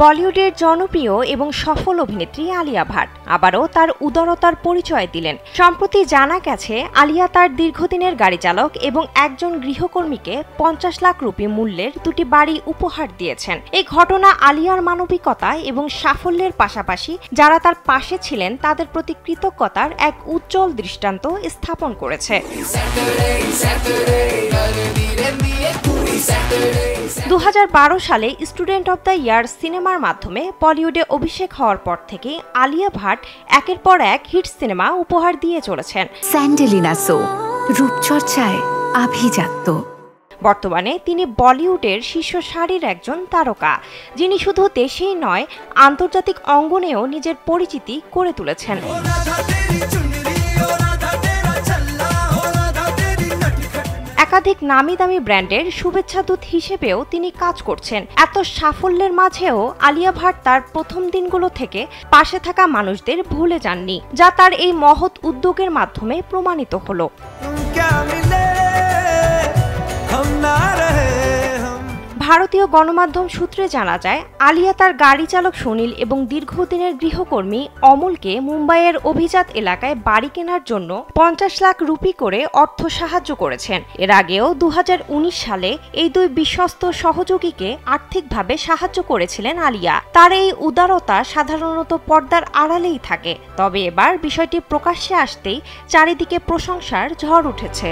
বলিউডের জনপ্রিয় এবং সফল অভিনেত্রী আলিয়া ভাট আবারও তার উদারতার পরিচয় দিলেন। সম্প্রতি জানা গেছে, আলিয়া তার দীর্ঘদিনের গাড়ি চালক এবং একজন গৃহকর্মীকে 50 লাখ রুপি মূল্যের দুটি বাড়ি উপহার দিয়েছেন। এই ঘটনা আলিয়ার মানবিকতা এবং সাফল্যের পাশাপাশি যারা তার পাশে ছিলেন তাদের প্রতি কৃতজ্ঞতার এক উজ্জ্বল দৃষ্টান্ত স্থাপন করেছে। 2012 সালে স্টুডেন্ট অব দ্য ইয়ার সিনেমার মাধ্যমে বলিউডে অভিষেক হওয়ার পর থেকে আলিয়া ভাট একের পর এক হিট সিনেমা উপহার দিয়ে চলেছেন। স্যান্ডেলিনা সো, রূপচর্চায় আভিজাত্য। বর্তমানে তিনি বলিউডের শীর্ষ সারির একজন তারকা, যিনি শুধু দেশেই নয় আন্তর্জাতিক অঙ্গনেও নিজের পরিচিতি করে তুলেছেন। একাধিক নামি দামি ব্র্যান্ডের শুভেচ্ছা দূত হিসেবেও তিনি কাজ করছেন। এত সাফল্যের মাঝেও আলিয়া ভাট তার প্রথম দিনগুলো থেকে পাশে থাকা মানুষদের ভুলে যাননি, যা তার এই মহৎ উদ্যোগের মাধ্যমে প্রমাণিত হলো। ভারতীয় গণমাধ্যম সূত্রে জানা যায়, আলিয়া তার গাড়ি চালক সুনীল এবং দীর্ঘদিনের গৃহকর্মী অমলকে মুম্বাইয়ের অভিজাত এলাকায় বাড়ি কেনার জন্য 50 লাখ রুপি করে অর্থ সাহায্য করেছেন। এর আগেও 2019 সালে এই দুই বিশ্বস্ত সহযোগীকে আর্থিকভাবে সাহায্য করেছিলেন আলিয়া। তার এই উদারতা সাধারণত পর্দার আড়ালেই থাকে, তবে এবার বিষয়টি প্রকাশ্যে আসতেই চারিদিকে প্রশংসার ঝড় উঠেছে।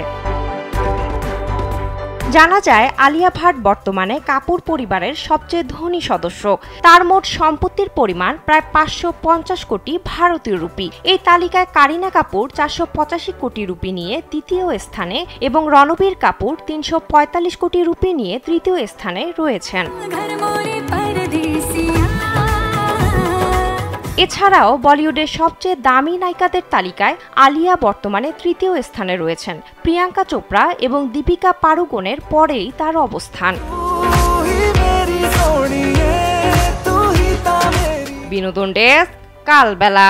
জানা যায়, আলিয়া ভাট বর্তমানে কাপুর পরিবারের সবচেয়ে ধনী সদস্য। তার মোট সম্পত্তির পরিমাণ প্রায় 550 কোটি ভারতীয় রুপি। এই তালিকায় কারিনা কাপুর 485 কোটি রুপি নিয়ে দ্বিতীয় স্থানে এবং রণবীর কাপুর 345 কোটি রুপি নিয়ে তৃতীয় স্থানে রয়েছেন। এছাড়াও বলিউডের সবচেয়ে দামি নায়িকাদের তালিকায় আলিয়া বর্তমানে তৃতীয় স্থানে রয়েছেন। প্রিয়াঙ্কা চোপড়া এবং দীপিকা পাড়ুকোনের পরেই তার অবস্থান। বিনোদন ডেস্ক, কালবেলা।